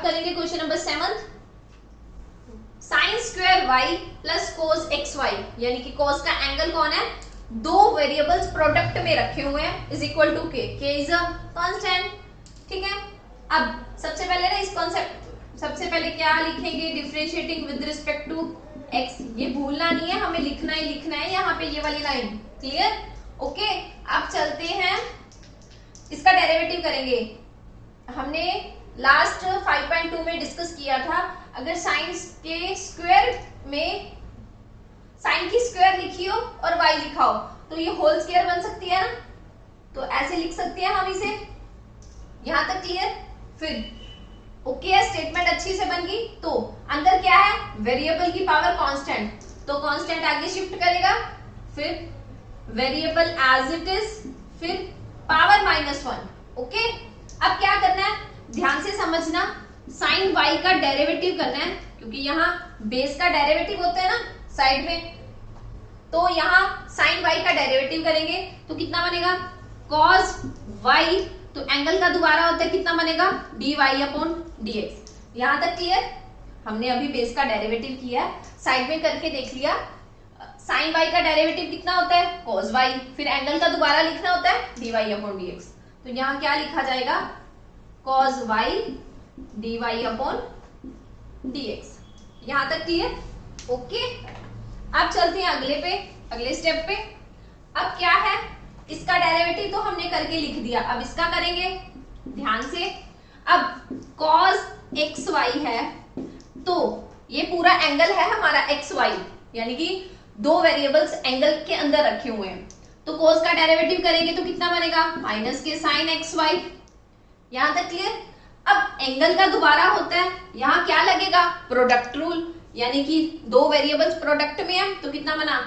करेंगे question number 7। Sine square Y plus cos X Y, यानी कि कोस का एंगल कौन है, दो वेरिएबल्स प्रोडक्ट में रखे हुए हैं, इज इक्वल टू के इज अ कांस्टेंट। ठीक है, अब सबसे पहले ना इस कॉन्सेप्ट, सबसे पहले क्या लिखेंगे, differentiating with respect to X, ये भूलना नहीं है, हमें लिखना ही लिखना है यहाँ पे ये वाली लाइन। Clear, okay. अब चलते हैं, इसका डेरिवेटिव करेंगे। हमने लास्ट 5.2 में डिस्कस किया था, अगर साइन के स्क्वायर में साइन की स्क्वायर लिखी हो और y लिखा हो तो ये होल स्क्वायर बन सकती है ना, तो ऐसे लिख सकते हैं हम इसे। यहां तक क्लियर? फिर ओके है, स्टेटमेंट अच्छी से बन गई। तो अंदर क्या है, वेरिएबल की पावर कांस्टेंट, तो कांस्टेंट आगे शिफ्ट करेगा, फिर वेरिएबल एज इट इज, फिर पावर -1। ओके, अब क्या करना है, ध्यान से समझना, साइन y का डेरिवेटिव करना है, क्योंकि यहाँ बेस का डेरिवेटिव होता है ना साइड में, तो यहाँ साइन y का डेरिवेटिव करेंगे तो कितना बनेगा, cos y, तो एंगल का दोबारा होता है, कितना बनेगा, dy अपॉन dx। यहां तक क्लियर? हमने अभी बेस का डेरिवेटिव किया, साइड में करके देख लिया। साइन y का डेरिवेटिव कितना होता है, cos y, फिर एंगल का दोबारा लिखना होता है dy अपॉन dx, तो यहाँ क्या लिखा जाएगा, cos y dy upon dx। यहां तक क्लियर? ओके, अब चलते हैं अगले पे, अगले स्टेप पे। अब क्या है, इसका डेरिवेटिव तो हमने करके लिख दिया, अब इसका करेंगे ध्यान से। अब cos xy है, तो ये पूरा एंगल है हमारा xy, यानी कि दो वेरिएबल्स एंगल के अंदर रखे हुए हैं, तो cos का डेरिवेटिव करेंगे तो कितना बनेगा, माइनस के साइन xy। यहां तक क्लियर? अब एंगल का दोबारा होता है, यहां क्या लगेगा, प्रोडक्ट रूल, यानी कि दो वेरिएबल्स प्रोडक्ट में है, तो कितना बना,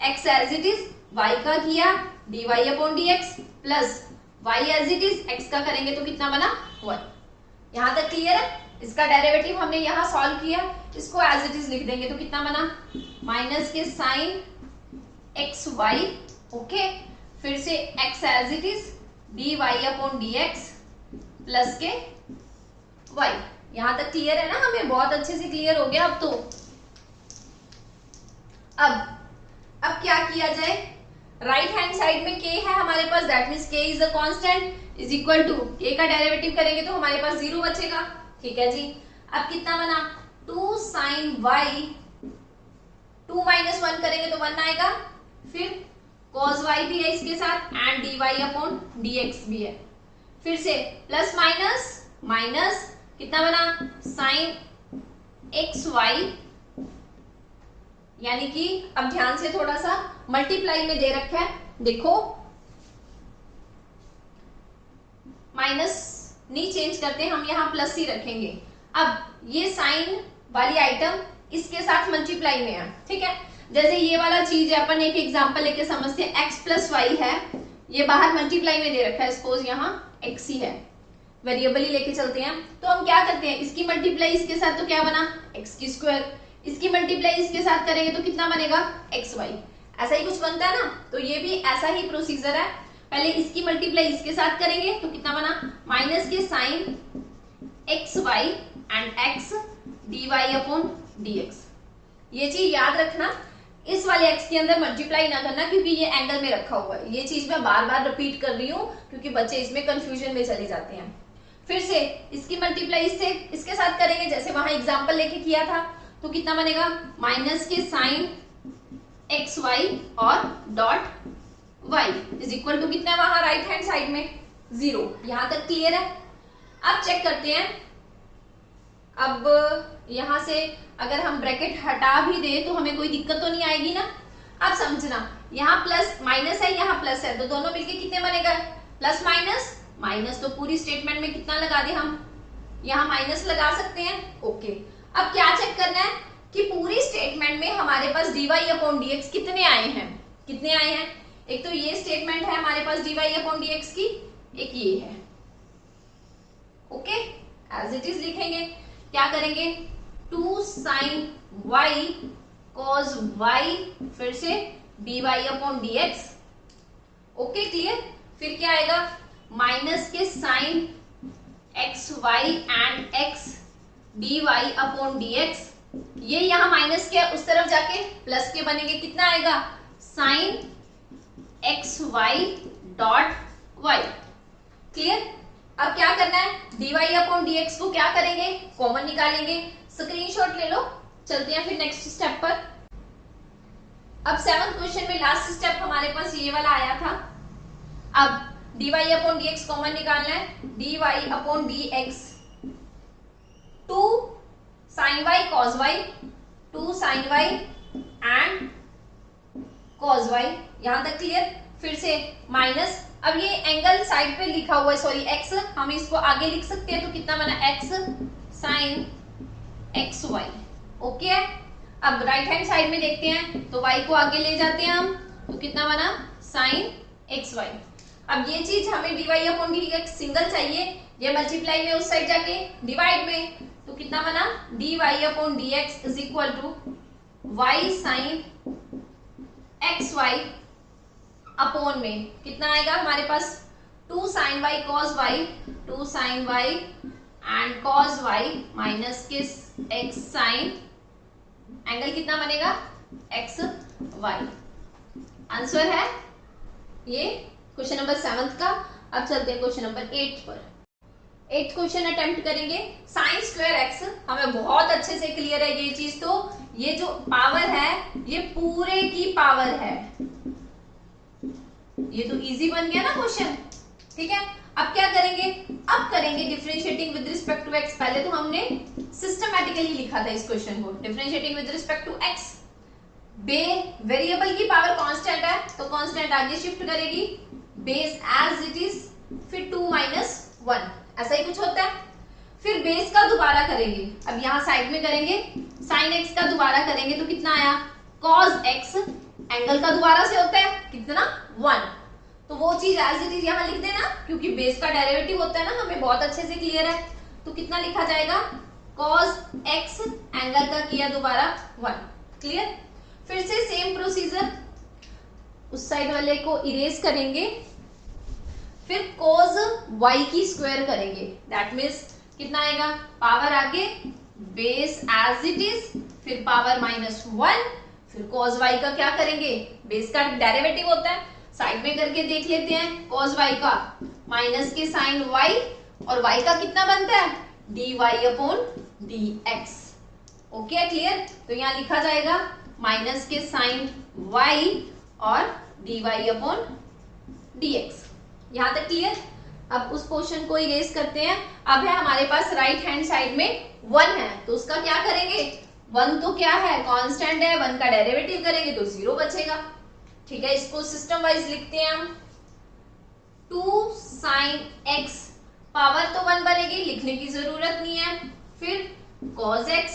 x as it is, y का किया dy upon dx, plus y as it is, x का करेंगे तो कितना बना, 1। यहां तक क्लियर है? इसका डेरिवेटिव हमने यहां सॉल्व किया, इसको एज इट इज लिख देंगे तो कितना बना, माइनस के साइन xy, ओके, फिर से x as it is, dy upon dx, plus के y। यहां तक क्लियर है ना, हमें बहुत अच्छे से क्लियर हो गया। अब तो अब क्या किया जाए, राइट हैंड साइड में k है हमारे पास, that means k is a constant, is equal to k का डेरिवेटिव करेंगे तो हमारे पास 0 बचेगा। ठीक है जी, अब कितना बना, 2 साइन y, 2 माइनस 1 करेंगे तो 1 आएगा, फिर cos y भी है इसके साथ, एंड dy अपॉन dx भी है, फिर से प्लस माइनस माइनस, कितना बना, साइन xy, यानी कि अब ध्यान से थोड़ा सा मल्टीप्लाई में दे रखा है, देखो माइनस नहीं चेंज करते हम, यहां प्लस ही रखेंगे। अब ये साइन वाली आइटम इसके साथ मल्टीप्लाई में है, ठीक है, जैसे ये वाला चीज है, अपन एक एग्जांपल लेके समझते हैं, x प्लस वाई है, ये बाहर मल्टीप्लाई में दे रखा है, सपोज यहाँ x ही है, वेरिएबल ही लेके चलते हैं, तो हम क्या करते हैं, इसकी मल्टीप्लाई इसके साथ तो क्या बना, x की स्क्वायर, इसकी मल्टीप्लाई इसके साथ करेंगे तो कितना बनेगा, xy, ऐसा ही कुछ बनता है ना। तो ये भी ऐसा ही प्रोसीजर है, पहले इसकी मल्टीप्लाई इसके साथ करेंगे तो कितना बना, माइनस के sine xy and x dy upon dx। ये चीज याद रखना, इस वाले x के अंदर मल्टीप्लाई ना करना, क्योंकि ये एंगल में रखा हुआ है। ये चीज मैं बार बार रिपीट कर रही हूँ क्योंकि बच्चे इसमें कंफ्यूजन में चले जाते हैं। फिर से इसकी मल्टीप्लाई इससे इसके साथ करेंगे, जैसे वहां एग्जांपल लेके किया था, तो कितना बनेगा, माइनस के साइन xy और dot y is equal to कितना है वहां राइट हैंड साइड में, 0। यहां तक क्लियर है? अब चेक करते हैं, अब यहां से अगर हम ब्रैकेट हटा भी दे तो हमें कोई दिक्कत तो नहीं आएगी ना। अब समझना, यहाँ प्लस माइनस है, यहाँ प्लस है, तो दोनों मिलके कितने बनेगा, प्लस माइनस माइनस, तो पूरी स्टेटमेंट में कितना लगा दे हम, यहाँ माइनस लगा सकते हैं। ओके, अब क्या चेक करना है कि पूरी स्टेटमेंट में हमारे पास dy अपॉन dx कितने आए हैं, कितने आए हैं, एक तो ये स्टेटमेंट है हमारे पास dy अपॉन dx की, एक ये है। ओके, एज इट इज लिखेंगे, क्या करेंगे, 2 साइन y cos y, फिर से dy upon dx। Okay clear? फिर क्या आएगा, माइनस के sine xy and x dy upon dx, ये यहां माइनस के उस तरफ जाके प्लस के बनेंगे, कितना आएगा sine xy dot y। Clear? अब क्या करना है, dy अपॉन dx को क्या करेंगे, कॉमन निकालेंगे। स्क्रीनशॉट ले लो, चलते हैं फिर नेक्स्ट स्टेप पर। अब 7th क्वेश्चन में लास्ट स्टेप हमारे पास ये वाला आया था। अब dy अपॉन dx कॉमन निकालना है, dy upon dx 2 sin y cos y, 2 sin y and cos y, यहां तक क्लियर। फिर से माइनस, अब ये एंगल साइड पे लिखा हुआ है, सॉरी x, हम इसको आगे लिख सकते हैं, तो कितना बना x sin xy। ओके है। अब राइट हैंड साइड में देखते हैं, तो y को आगे ले जाते हैं हम, तो कितना बना sin xy। अब ये चीज हमें dy अपॉन dx सिंगल चाहिए, ये मल्टीप्लाई में उस साइड जाके डिवाइड में, तो कितना बना dy upon dx is equal to y sin xy upon में कितना आएगा हमारे पास 2 sin y cos y, 2 sin y and cos y minus के x sin, एंगल कितना बनेगा x y। आंसर है ये क्वेश्चन नंबर 7th का। अब चलते हैं क्वेश्चन नंबर 8 पर। 8th क्वेश्चन अटेम्प्ट करेंगे। साइन स्क्वायर एक्स हमें बहुत अच्छे से क्लियर है ये चीज, तो ये जो पावर है ये पूरे की पावर है, ये तो इजी बन गया ना क्वेश्चन। ठीक है, अब क्या करेंगे, अब करेंगे differentiating with respect to X. पहले तो हमने सिस्टमैटिकली लिखा था इस क्वेश्चन को, differentiating with respect to X. Variable की पावर कांस्टेंट है तो कांस्टेंट आगे शिफ्ट करेगी, बेस एज इट इज, फिर 2 माइनस 1, ऐसा ही कुछ होता है। फिर बेस का दोबारा करेंगे, अब यहां साइड में करेंगे, साइन एक्स का दोबारा करेंगे तो कितना आया कॉस एक्स, एंगल का दोबारा से होता है कितना 1, तो वो चीज एज इट इज यहां लिख देना, क्योंकि बेस का डेरिवेटिव होता है ना, हमें बहुत अच्छे से क्लियर है। तो कितना लिखा जाएगा cos x, एंगल का किया दोबारा 1। क्लियर? फिर से सेम प्रोसीजर, उस साइड वाले को इरेज करेंगे, फिर cos y की स्क्वायर करेंगे, दैट मीन्स कितना आएगा पावर आगे बेस एज इट इज, फिर पावर माइनस 1, फिर cos y का क्या करेंगे, बेस का डेरिवेटिव होता है, साइड में करके देख लेते हैं। cos y का माइनस के साइन y, और y का कितना बनता है dy upon dx। Okay, clear? तो यहां लिखा जाएगा माइनस के साइन y और dy अपॉन dx। यहां तक क्लियर? अब उस पोर्शन को इरेज करते हैं। अब है हमारे पास राइट हैंड साइड में 1 है, तो उसका क्या करेंगे, 1 तो क्या है कांस्टेंट है, 1 का डेरिवेटिव करेंगे तो 0 बचेगा। ठीक है, इसको सिस्टम वाइज लिखते हैं हम। 2 sin x, पावर तो 1 बनेगी, लिखने की जरूरत नहीं है। फिर cos x,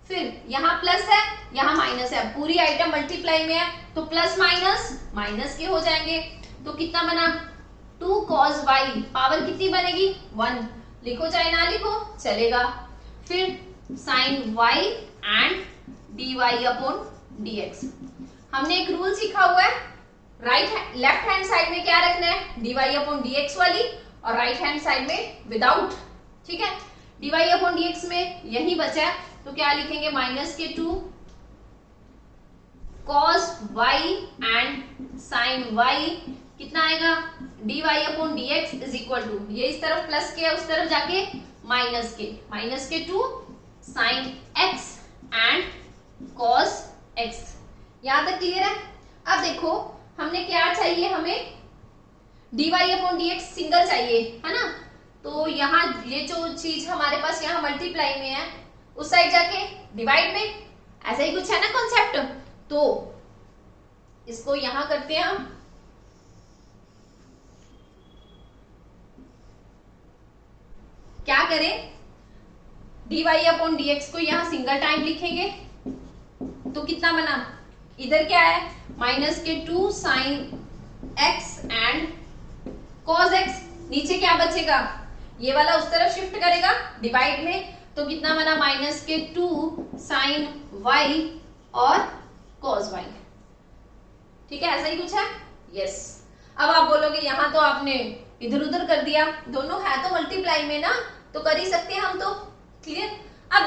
फिर यहाँ प्लस है यहाँ माइनस है, पूरी आइटम मल्टीप्लाई में है तो प्लस माइनस माइनस के हो जाएंगे, तो कितना बना 2 cos y, पावर कितनी बनेगी 1, लिखो चाहे ना लिखो चलेगा। फिर sin y and dy upon dx। हमने एक रूल सीखा हुआ है, लेफ्ट हैंड साइड में क्या रखना है dy अपॉन dx वाली, और राइट हैंड साइड में विदाउट। ठीक है, dy अपॉन dx में यही बचा है, तो क्या लिखेंगे माइनस के 2 cos y and sin y, कितना आएगा dy upon dx is equal to, ये इस तरफ प्लस के उस तरफ जाके माइनस के 2 sin x and cos x। यहां तक क्लियर है? अब देखो हमने क्या चाहिए, हमें dy अपॉन dx सिंगल चाहिए है ना, तो यहाँ ये जो चीज हमारे पास यहाँ मल्टीप्लाई में है, उस साइड जाके डिवाइड में, ऐसा ही कुछ है ना कॉन्सेप्ट, तो इसको यहां करते हैं हम। क्या करें, dy अपॉन dx को यहां सिंगल टाइम लिखेंगे, तो कितना बना, इधर क्या है माइनस के 2 sin x and cos x, नीचे क्या बचेगा, ये वाला उस तरफ शिफ्ट करेगा डिवाइड में, तो कितना बना माइनस के 2 sin y और cos y। ठीक है, ऐसा ही कुछ है, यस। अब आप बोलोगे यहां तो आपने इधर उधर कर दिया, दोनों है तो मल्टीप्लाई में ना, तो कर ही सकते हैं हम तो। क्लियर? अब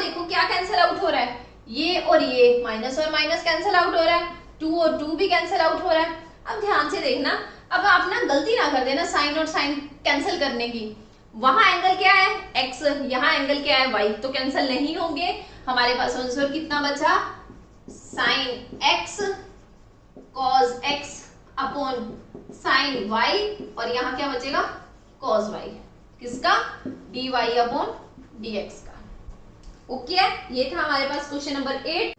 ये और ये माइनस और माइनस कैंसिल आउट हो रहा है, 2 और 2 भी कैंसिल आउट हो रहा है। अब ध्यान से देखना, अब आप ना गलती ना कर देना साइन और साइन कैंसिल करने की। वहां एंगल क्या है x, यहाँ एंगल क्या है y, तो कैंसिल नहीं होंगे। हमारे पास आंसर कितना बचा, sine x cos x upon sine y, और यहाँ क्या बचेगा कॉस y, किसका, dy अपॉन dx का। ओके ये था हमारे पास क्वेश्चन नंबर 8।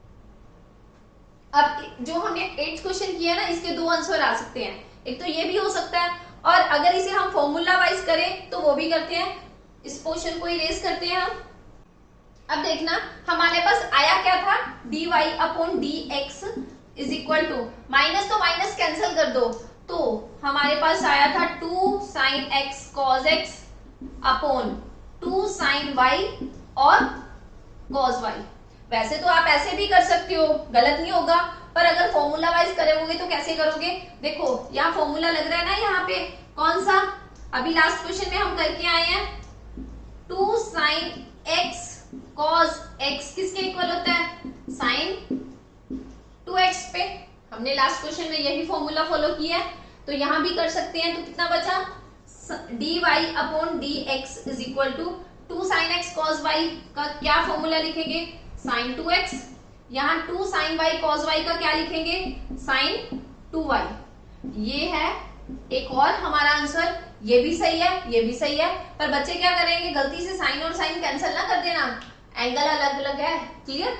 अब जो हमने 8th क्वेश्चन किया ना, इसके दो आंसर आ सकते हैं, एक तो ये भी हो सकता है, और अगर इसे हम फॉर्मूला वाइज करें तो वो भी करते हैं। इस पोर्शन को इरेज करते हैं हम। अब देखना हमारे पास आया क्या था, dy upon dx is equal to, minus तो माइनस कैंसिल कर दो, तो हमारे पास आया था 2 sine x cos x upon 2 sine y और कॉस y। वैसे तो आप ऐसे भी कर सकते हो, गलत नहीं होगा, पर अगर फॉर्मूला वाइज करोगे तो कैसे करोगे, देखो यहाँ फॉर्मूला लग रहा है ना, यहाँ पे कौन सा, अभी लास्ट क्वेश्चन में हम करके आए हैं 2 साइन x कॉस x किसके इक्वल होता है, साइन 2x पे। हमने लास्ट क्वेश्चन में यही फॉर्मूला फॉलो किया है, तो यहां भी कर सकते हैं। तो कितना बचा, dy upon dx is equal to 2 sine x cos y का क्या फॉर्मूला लिखेंगे, साइन 2x, यहाँ 2 साइन y कॉस y का क्या लिखेंगे, साइन 2y। ये है एक और हमारा आंसर, ये भी सही है, ये भी सही है, पर बच्चे क्या करेंगे, गलती से साइन और साइन कैंसिल ना कर देना, एंगल अलग अलग है। क्लियर।